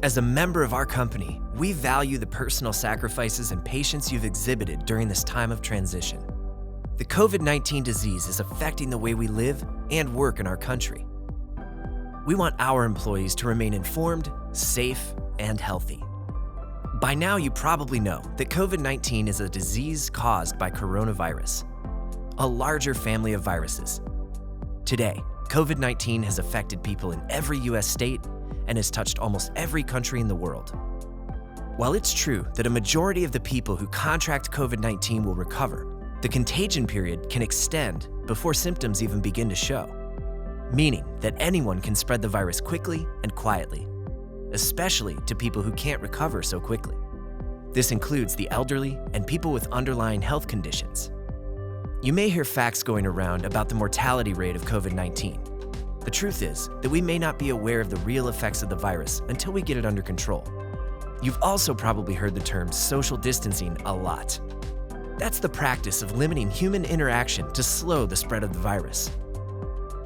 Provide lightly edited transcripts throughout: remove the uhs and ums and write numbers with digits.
As a member of our company, we value the personal sacrifices and patience you've exhibited during this time of transition. The COVID-19 disease is affecting the way we live and work in our country. We want our employees to remain informed, safe, and healthy. By now, you probably know that COVID-19 is a disease caused by coronavirus, a larger family of viruses. Today, COVID-19 has affected people in every U.S. state and has touched almost every country in the world. While it's true that a majority of the people who contract COVID-19 will recover, the contagion period can extend before symptoms even begin to show, meaning that anyone can spread the virus quickly and quietly, especially to people who can't recover so quickly. This includes the elderly and people with underlying health conditions. You may hear facts going around about the mortality rate of COVID-19. The truth is that we may not be aware of the real effects of the virus until we get it under control. You've also probably heard the term social distancing a lot. That's the practice of limiting human interaction to slow the spread of the virus.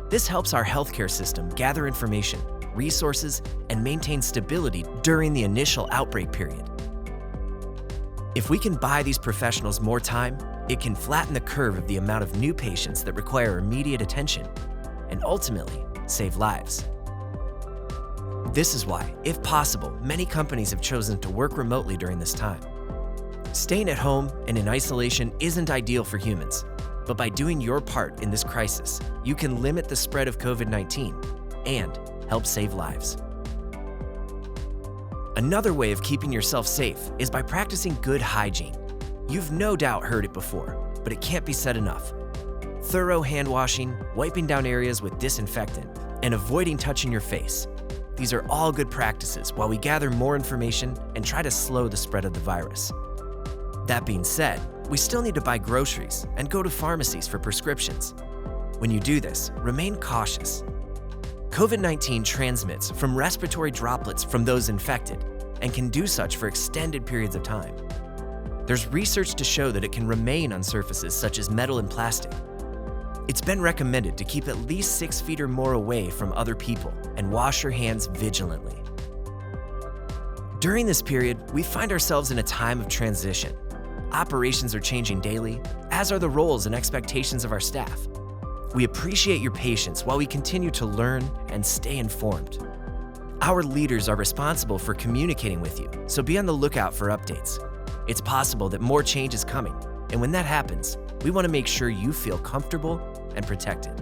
This helps our healthcare system gather information, resources, and maintain stability during the initial outbreak period. If we can buy these professionals more time, it can flatten the curve of the amount of new patients that require immediate attention and ultimately save lives. This is why, if possible, many companies have chosen to work remotely during this time. Staying at home and in isolation isn't ideal for humans, but by doing your part in this crisis, you can limit the spread of COVID-19 and help save lives. Another way of keeping yourself safe is by practicing good hygiene. You've no doubt heard it before, but it can't be said enough. Thorough hand washing, wiping down areas with disinfectant, and avoiding touching your face. These are all good practices while we gather more information and try to slow the spread of the virus. That being said, we still need to buy groceries and go to pharmacies for prescriptions. When you do this, remain cautious. COVID-19 transmits from respiratory droplets from those infected and can do such for extended periods of time. There's research to show that it can remain on surfaces such as metal and plastic. It's been recommended to keep at least 6 feet or more away from other people and wash your hands vigilantly. During this period, we find ourselves in a time of transition. Operations are changing daily, as are the roles and expectations of our staff. We appreciate your patience while we continue to learn and stay informed. Our leaders are responsible for communicating with you, so be on the lookout for updates. It's possible that more change is coming, and when that happens, we want to make sure you feel comfortable and protected.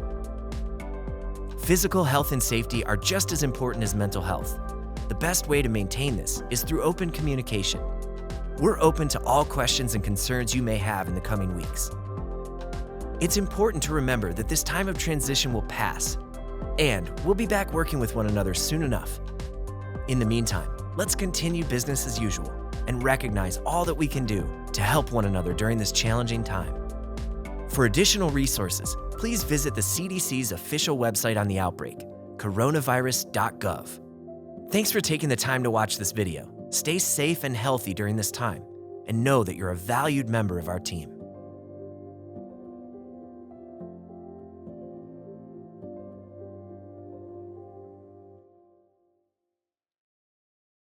Physical health and safety are just as important as mental health. The best way to maintain this is through open communication. We're open to all questions and concerns you may have in the coming weeks. It's important to remember that this time of transition will pass, and we'll be back working with one another soon enough. In the meantime, let's continue business as usual and recognize all that we can do to help one another during this challenging time. For additional resources, please visit the CDC's official website on the outbreak, coronavirus.gov. Thanks for taking the time to watch this video. Stay safe and healthy during this time, and know that you're a valued member of our team.